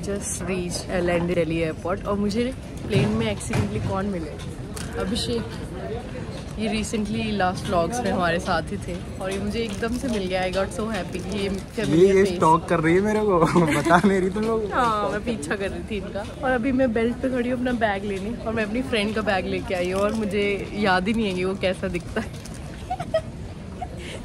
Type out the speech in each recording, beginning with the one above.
Just reach land Delhi airport और मुझे plane में एक्सीडेंटली कौन मिले? अभिषेक। ये रिसेंटली लास्ट व्लॉग्स में हमारे साथ ही थे और ये मुझे एकदम से मिल गया। आई गॉट सो हैप्पी कि ये स्टॉक कर रही है मेरे को बता नहीं रही तुम लोग। हाँ, मैं पीछा कर रही थी इनका। और अभी मैं बेल्ट पे खड़ी हूँ अपना बैग लेने और मैं अपनी फ्रेंड का बैग लेके आई हूँ और मुझे याद ही नहीं है कि वो कैसा दिखता है।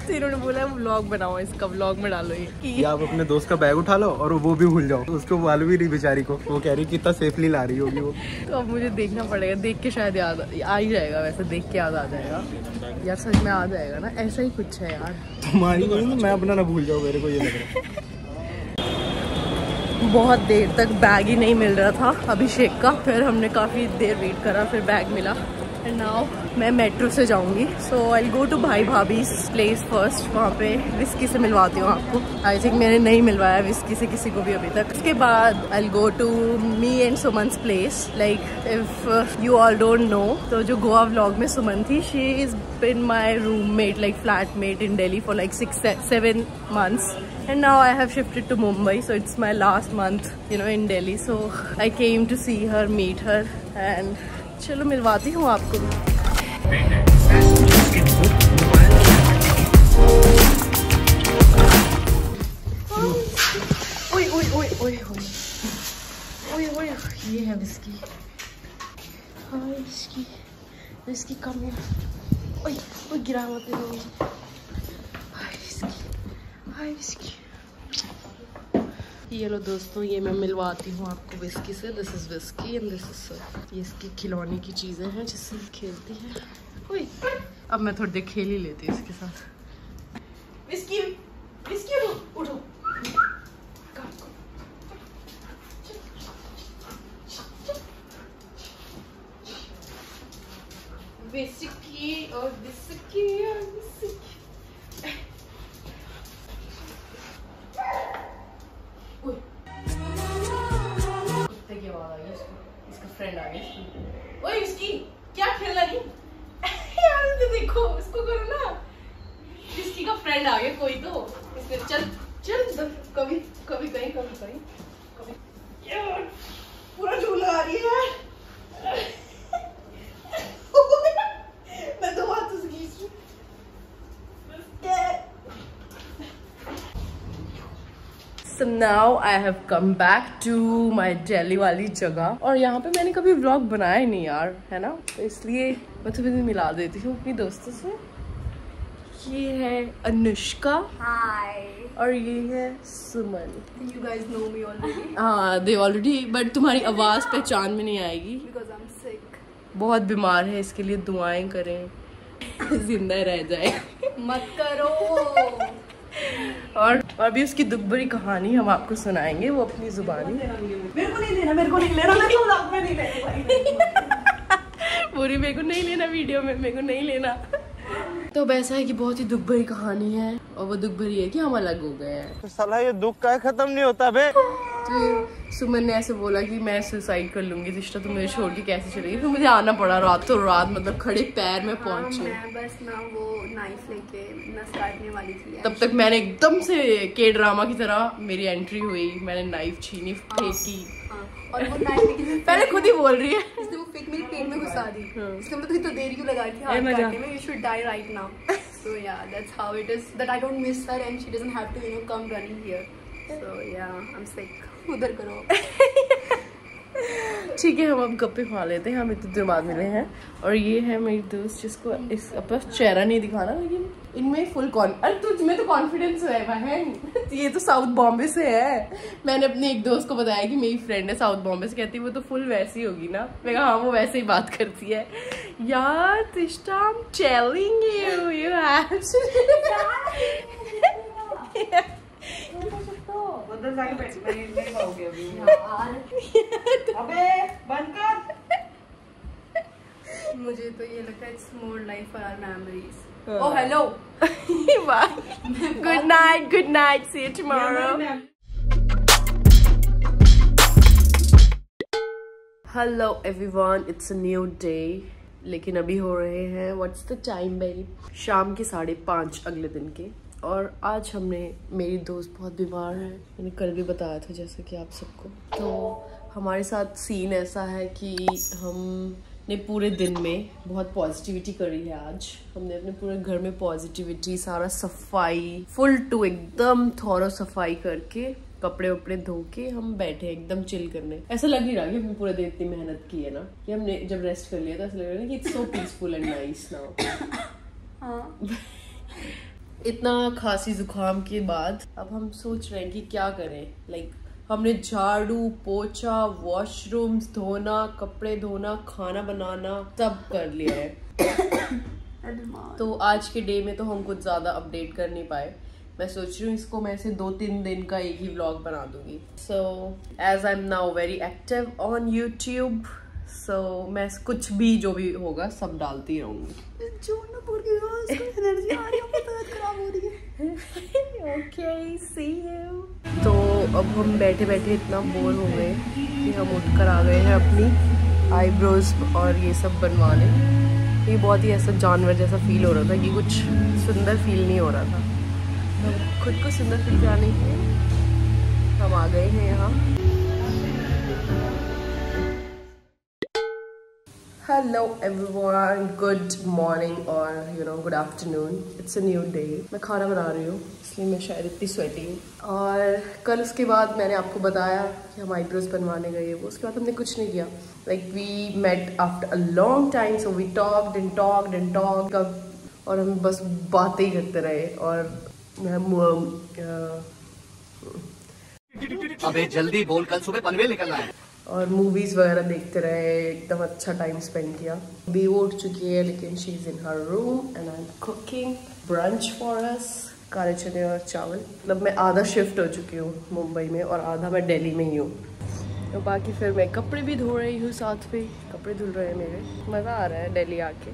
तो इन्होंने बोला व्लॉग बनाओ, इसका व्लॉग में डालो ये आप अपने दोस्त का बैग उठा लो और वो भी भूल जाओ। उसको मालूम भी नहीं बेचारी को, वो कह रही कितना सेफली ला रही होगी वो। तो अब मुझे देखना पड़ेगा, देख के शायद याद आ ही जाएगा। वैसे देख के याद आ जाएगा यार, सच में आ जाएगा ना, ऐसा ही कुछ है यार। तुम्हारी नहीं, मैं अपना ना भूल जाऊँ, मेरे को ये लग रहा है। बहुत देर तक बैग ही नहीं मिल रहा था अभिषेक का, फिर हमने काफ़ी देर वेट करा, फिर बैग मिला। एंड नाउ मैं मेट्रो से जाऊंगी। सो आई गो टू भाई भाभी प्लेस फर्स्ट। वहाँ पे विस्की से मिलवाती हूँ आपको। आई थिंक मैंने नहीं मिलवाया विस्की से किसी को भी अभी तक। उसके बाद I go to me and Suman's place. Like if you all don't know, तो जो गोवा व्लॉग में सुमन थी, she is been my roommate, like flatmate in Delhi for like 6-7 months. And now I have shifted to Mumbai, so it's my last month, in Delhi. So I came to see her, meet her, and चलो मिलवाती हूँ आपको भी। ओए ओए ओए ओए ओए ओए, ये है विस्की। हाँ विस्की, विस्की कम है। ओए ओए, गिरा मत दे दो। हाय विस्की, हाय विस्की। ये लो दोस्तों, ये मैं मिलवाती हूँ आपको विस्की से। This is whisky and this is, ये इसकी खिलौने की चीज़ें हैं जिससे खेलती है। ओए, अब मैं थोड़ी देर खेल ही लेती हूँ इसके साथ। विस्की, विस्की उठो उठो। विस्की और विस्की और विस्की। फ्रेंड आ गया। ओए इसकी क्या खेलना नहीं यार, तो देखो इसको करो ना। इसकी का फ्रेंड आ गया कोई, तो इसने चल चल कभी कभी कहीं कभी कहीं कभी यार, पूरा झूला आ रही है यार। मैं तो बात उसकी। So now I have come back to my Delhi वाली जगह, और यहाँ पे मैंने कभी व्लॉग बनाया ही नहीं यार, है ना, तो इसलिए मैं तुम्हें भी मिला देती हूँ अपनी दोस्तों से। ये है अनुष्का, हाय, और ये है सुमन। You guys know me already? हाँ, they already, but तुम्हारी आवाज़ पहचान में नहीं आएगी because I'm sick. बहुत बीमार है, इसके लिए दुआएं करें जिंदा रह जाए। मत करो। और अभी उसकी दुख भरी कहानी हम आपको सुनाएंगे, वो अपनी जुबानी। मेरे को नहीं लेना, मेरे को नहीं लेना, मेरे को नहीं लेना। पूरी मेरे को नहीं लेना वीडियो में, मेरे को नहीं लेना। तो वैसा है कि बहुत ही दुख भरी कहानी है, और वो दुख भरी है कि हम अलग हो गए हैं। तो साला ये दुख का खत्म नहीं होता बे। तो सुमन ने ऐसे बोला कि मैं सुसाइड कर लूंगी, रिश्ता तो मुझे छोड़ के कैसे चलेगी। फिर मुझे आना पड़ा रातों रात, मतलब खड़े पैर में पहुंची। बस ना वो नाइफ लेके नस काटने वाली थी। तब तक मैंने एकदम से के ड्रामा की तरह मेरी एंट्री हुई, मैंने नाइफ छीनी, फेंकी। और वो नाइफ पहले खुद ही बोल रही है, इसने वो फेंक मेरे पेट में घुसा दी। इसका मतलब इतना देर क्यों लगा रही थी हाथ काटने में? You should die right now. So yeah, that's how it is that I don't miss her and she doesn't have to come running here. So yeah, I'm sick. उधर करो। ठीक है, हम अब गप्पे खा लेते हैं, हम इतने दिन बाद मिले हैं। और ये है मेरी दोस्त जिसको इस अपना चेहरा नहीं दिखाना, लेकिन इनमें फुल अरे तुझमें तो कॉन्फिडेंस है बहन। ये तो साउथ बॉम्बे से है। मैंने अपने एक दोस्त को बताया कि मेरी फ्रेंड है साउथ बॉम्बे से, कहती है वो तो फुल वैसी होगी ना। मैं कहा हाँ, वो वैसे ही बात करती है यार। तिष्ठा, I'm telling you, you have उधर जाके बैठ नहीं पाओगे अभी। अबे बंद कर। मुझे तो ये लगता है it's more life for our memories. Oh hello. Good night, good night. See you tomorrow. Hello everyone, it's a new day. लेकिन अभी हो रहे हैं, what's the time babe? शाम के 5:30 अगले दिन के। और आज हमने, मेरी दोस्त बहुत बीमार है, मैंने कल भी बताया था जैसे कि आप सबको। तो हमारे साथ सीन ऐसा है कि हमने पूरे दिन में बहुत पॉजिटिविटी करी है। आज हमने अपने पूरे घर में पॉजिटिविटी, सारा सफाई, फुल टू एकदम थोड़ा सफाई करके, कपड़े वपड़े धो के हम बैठे एकदम चिल करने। ऐसा लग नहीं रहा कि हमने पूरे दिन इतनी मेहनत की है ना, कि हमने जब रेस्ट कर लिया तो ऐसा लग रहा है कि it's so peaceful and nice now. इतना खांसी जुकाम के बाद अब हम सोच रहे हैं कि क्या करें। लाइक हमने झाड़ू, पोछा, वॉशरूम्स धोना, कपड़े धोना, खाना बनाना सब कर लिया है। तो आज के डे में तो हम कुछ ज्यादा अपडेट कर नहीं पाए। मैं सोच रही हूँ इसको मैं ऐसे 2-3 दिन का एक ही व्लॉग बना दूंगी। So as I am now very active on YouTube, so मैं कुछ भी जो भी होगा सब डालती रहूंगी। Okay, see you. तो अब हम बैठे बैठे इतना बोर हो गए कि हम उठकर आ गए हैं अपनी आईब्रोज और ये सब बनवाने। ये बहुत ही ऐसा जानवर जैसा फील हो रहा था कि कुछ सुंदर फील नहीं हो रहा था। खुद को सुंदर फील कराने के लिए हम आ गए हैं यहाँ। हेलो एवरीवन, गुड मॉर्निंग और good afternoon, it's a new day. मैं खाना बना रही हूँ इसलिए मैं शायद इतनी स्वेटी हूँ। और कल उसके बाद मैंने आपको बताया कि हम आईब्रोज बनवाने गए, वो उसके बाद हमने कुछ नहीं किया। Like we met after a long time, so we talked and talked and talked, और हम बस बातें ही करते रहे। और अबे जल्दी बोल, कल सुबह पनवेल निकलना है। और मूवीज वगैरह देखते रहे, एकदम अच्छा टाइम स्पेंड किया। अभी वो उठ चुकी है लेकिन she is in her room and I am cooking brunch for us, काले चने और चावल। मतलब मैं आधा शिफ्ट हो चुकी हूँ मुंबई में और आधा मैं दिल्ली में ही हूँ। तो बाकी फिर मैं कपड़े भी धो रही हूँ, साथ में कपड़े धुल रहे हैं मेरे। मज़ा आ रहा है दिल्ली आके,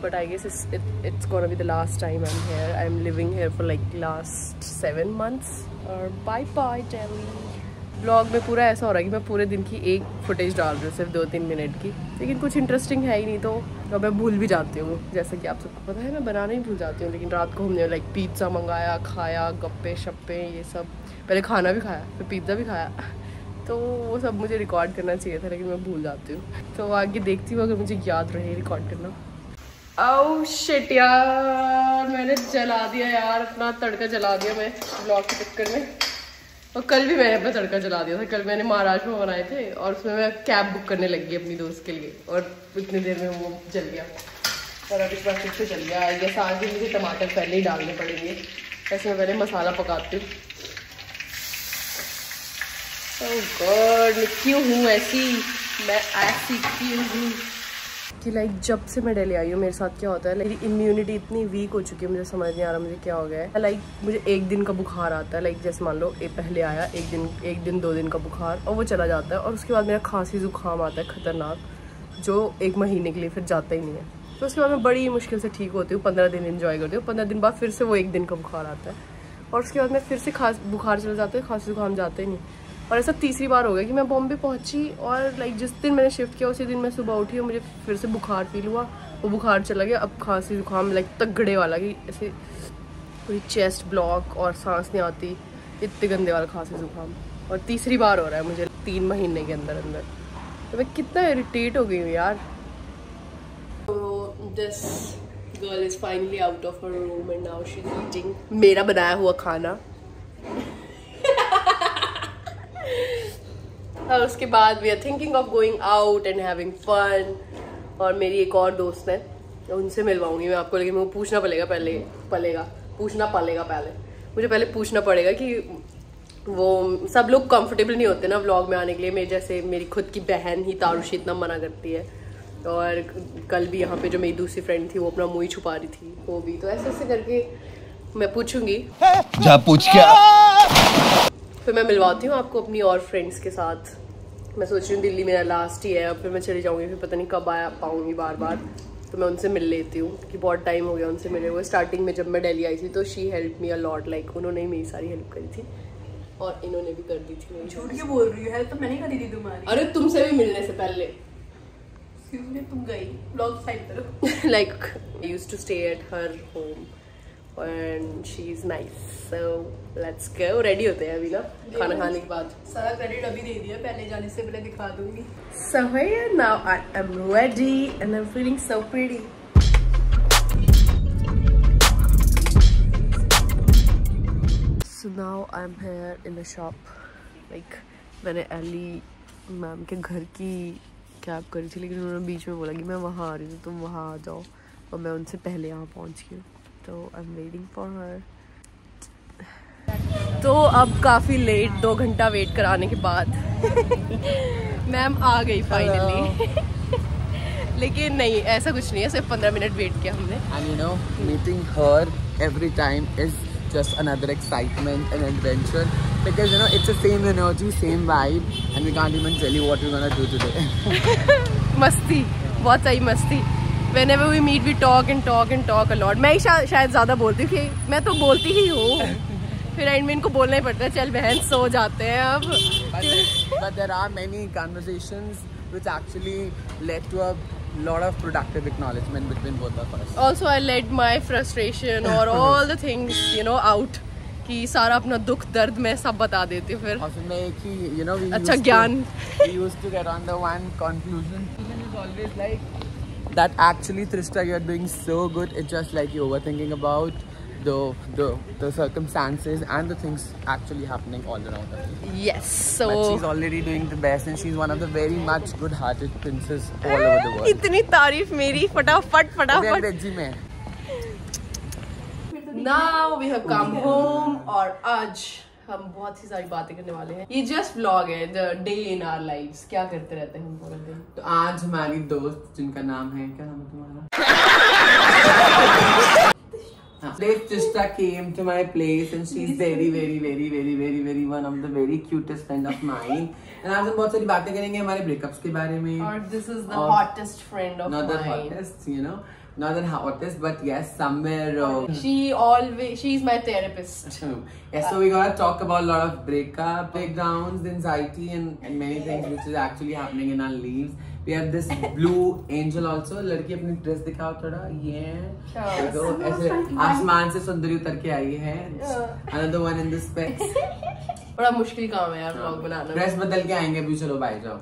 but I guess it's gonna be the last time I am here. I am living here for like last 7 months। और बाय बाय दिल्ली। ब्लॉग में पूरा ऐसा हो रहा है कि मैं पूरे दिन की एक फुटेज डाल रही हूँ, सिर्फ 2-3 मिनट की, लेकिन कुछ इंटरेस्टिंग है ही नहीं। तो अब मैं भूल भी जाती हूँ, जैसे कि आप सबको पता है मैं बनाना ही भूल जाती हूँ। लेकिन रात को हमने लाइक पिज़्ज़ा मंगाया, खाया, गप्पे शप्पे ये सब। पहले खाना भी खाया, फिर पिज़्ज़ा भी खाया। तो वो सब मुझे रिकॉर्ड करना चाहिए था लेकिन मैं भूल जाती हूँ। तो आगे देखती हूँ अगर मुझे याद रहे रिकॉर्ड करना। ओह शिट यार, मैंने जला दिया यार, अपना तड़का जला दिया मैं ब्लॉग के चक्कर में। और कल भी मैंने अपना तड़का जला दिया था। कल मैंने महाराष्ट्र में बनाए थे और उसमें मैं कैब बुक करने लग गई अपनी दोस्त के लिए, और इतनी देर में वो जल गया। और अब इस बार फिर से जल गया। आई गेस आगे मुझे टमाटर पहले ही डालने पड़ेंगे। ऐसे मैं पहले मसाला पकाती हूँ। ओह गॉड, मैं क्यों हूँ ऐसी, मैं ऐसी क्यों हूँ कि लाइक जब से मैं दिल्ली आई हूँ मेरे साथ क्या होता है, मेरी इम्यूनिटी इतनी वीक हो चुकी है, मुझे समझ नहीं आ रहा मुझे क्या हो गया है। लाइक मुझे एक दिन का बुखार आता है, लाइक जैसे मान लो पहले आया एक दिन 2 दिन का बुखार और वो चला जाता है, और उसके बाद मेरा खांसी जुकाम आता है खतरनाक, जो 1 महीने के लिए फिर जाता ही नहीं है। तो उसके बाद मैं बड़ी मुश्किल से ठीक होती हूँ, 15 दिन इन्जॉय करती हूँ। 15 दिन बाद फिर से वो 1 दिन का बुखार आता है और उसके बाद मैं फिर से बुखार चला जाता है, खांसी जुकाम जाता ही नहीं। और ऐसा तीसरी बार हो गया कि मैं बॉम्बे पहुंची और लाइक जिस दिन मैंने शिफ्ट किया उसी दिन मैं सुबह उठी और मुझे फिर से बुखार फील हुआ, वो बुखार चला गया। अब खांसी जुकाम लाइक तगड़े वाला कि ऐसे पूरी चेस्ट ब्लॉक और सांस नहीं आती, इतने गंदे वाला खांसी जुकाम। और तीसरी बार हो रहा है मुझे 3 महीने के अंदर। तो मैं कितना इरिटेट हो गई हूँ यार। This girl is finally out of her room and now she is eating मेरा बनाया हुआ खाना। और उसके बाद we are thinking of going out and having fun. और मेरी एक और दोस्त है, उनसे मिलवाऊंगी मैं आपको, लेकिन मुझे पूछना पड़ेगा पहले मुझे पहले पूछना पड़ेगा कि वो सब लोग कंफर्टेबल नहीं होते ना व्लॉग में आने के लिए। मेरे जैसे मेरी खुद की बहन ही तारुशी इतना मना करती है, और कल भी यहाँ पे जो मेरी दूसरी फ्रेंड थी वो अपना मुँह ही छुपा रही थी, वो भी। तो ऐसे करके मैं पूछूंगी, जा पूछ क्या। फिर मैं मिलवाती हूँ आपको अपनी और फ्रेंड्स के साथ। मैं सोच रही हूँ दिल्ली मेरा लास्ट ही है, अब फिर मैं चली जाऊँगी, फिर पता नहीं कब आ पाऊँगी बार। तो मैं उनसे मिल लेती हूँ कि बहुत टाइम हो गया उनसे मिले हुए। स्टार्टिंग में जब मैं दिल्ली आई थी तो she help me a lot, like उन्होंने ही मेरी सारी हेल्प करी थी और इन्होंने भी कर दी थी। झूठ क्यों बोल रही है, तो मैंने करी थी तुम्हारी। अरे तुमसे भी मिलने से पहले तुम गई ब्लॉग साइड करो। Like I used to stay at her home and she's nice. So let's go. Ready होते हैं अभी ना खाना खाने के बाद. सारा क्रेडिट अभी दे दिया, पहले जाने से पहले दिखा दूंगी. So here now I am ready and I'm feeling so pretty. So now I'm here in the shop. Like मैंने एली मैम के घर की कैब करी थी, लेकिन उन्होंने बीच में बोला कि मैं वहाँ आ रही हूँ, तुम वहाँ आ जाओ, और मैं उनसे पहले यहाँ पहुँच गई हूँ. तो I am waiting for her. तो अब काफ़ी लेट 2 घंटा वेट कराने के बाद मैम आ गई फाइनली. लेकिन नहीं, ऐसा कुछ नहीं है, सिर्फ 15 मिनट वेट किया हमने. And you know, meeting her every time is just another excitement and adventure, because you know it's the same energy, same vibe, and we can't even tell you what we're gonna do today. मस्ती, बहुत सही मस्ती. Whenever we meet, we talk and talk and talk a lot. मैं ही शायद ज़्यादा बोलती हूँ, कि मैं तो बोलती ही हूँ. फिर एंड में इनको बोलना ही पड़ता है, चल बहन सो जाते हैं अब. But there are many conversations which actually led to a lot of productive acknowledgement between both of us. Also I let my frustration or all the things out, कि सारा अपना दुख दर्द मैं सब बता देती हूँ फिर. You know, अच्छा ज्ञान. We used to get on the one conclusion. It is always like that actually, Trista, you're doing so good. It's just like you're overthinking about the circumstances and the things actually happening all around her. Yes, so but she's already doing the best, and she's one of the very much good-hearted princes all over the world. इतनी तारीफ मेरी, फटाफट. Now we have come home, और आज हम बहुत सी सारी बातें करने वाले हैं. ये जस्ट व्लॉग है, the day in our lives. क्या करते रहते हैं हम पूरा दिन. तो आज हमारी दोस्त, जिनका नाम है, क्या नाम है तुम्हारा? Trista came to my place, and she's very one of the very cutest friend of mine. And आज हम बहुत सारी बातें करेंगे हमारे ब्रेकअप्स के बारे में. और this is the hottest friend of mine. Not the hottest, you know. Not the hottest, but yes, somewhere. She's my therapist. Yes, so we gotta talk about a lot of breakdowns, anxiety, and many things which is actually happening in our lives. We have this blue angel also. लड़की अपनी dress दिखाओ थोड़ा. ये देखो, ऐसे आसमान से सुंदरी उतर के आई है. Another one in the specs. बड़ा मुश्किल काम है यार व्लॉग बनाना. ड्रेस बदल के आएंगे अभी, चलो बाय जाओ.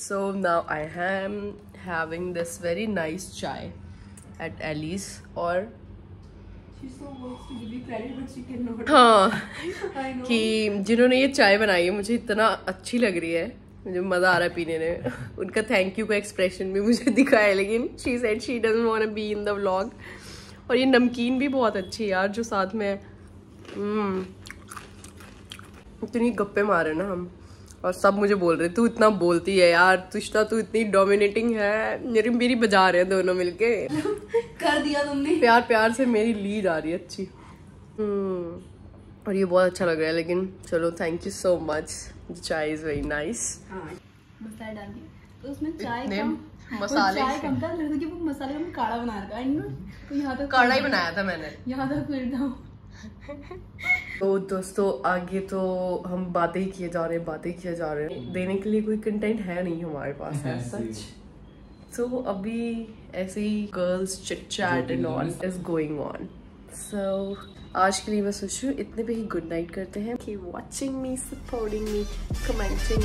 So now I am having this very nice chai at Ellie's. और हाँ, कि जिन्होंने ये चाय बनाई है मुझे इतना अच्छी लग रही है, मुझे मजा आ रहा है पीने में. उनका थैंक यू का एक्सप्रेशन भी मुझे दिखा है, लेकिन she said she doesn't want to be in the vlog. और ये नमकीन भी बहुत अच्छी है यार जो साथ में. इतनी गप्पे मारे ना हम, और सब मुझे बोल रहे तू इतना बोलती है यार, तुष्टा तू इतनी डोमिनेटिंग है. मेरी बजा रहे हैं दोनों मिलके. कर दिया तुमने. प्यार से मेरी लीड आ रही है अच्छी. और ये बहुत अच्छा लग रहा है. लेकिन चलो, थैंक यू सो मच. चाय इज वेरी नाइस. मसाला डाल दिया तो उसमें चाय कम, मसाले चाय कम था, लड़के की वो मसाले में काढ़ा बना रखा है ना, तो यहाँ तक काढ़ा ही बनाया था मैंने. यहाँ तक फिर था. तो दोस्तों आगे तो हम बातें ही किए जा रहे हैं. देने के लिए कोई कंटेंट है नहीं हमारे पास है सच. तो अभी ऐसे ही girls chit chat and all is going on. So आज के लिए मैं सोच रही हूँ इतने पे ही गुड नाइट करते हैं. कीप वॉचिंग मी, सपोर्टिंग मी, कमेंटिंग.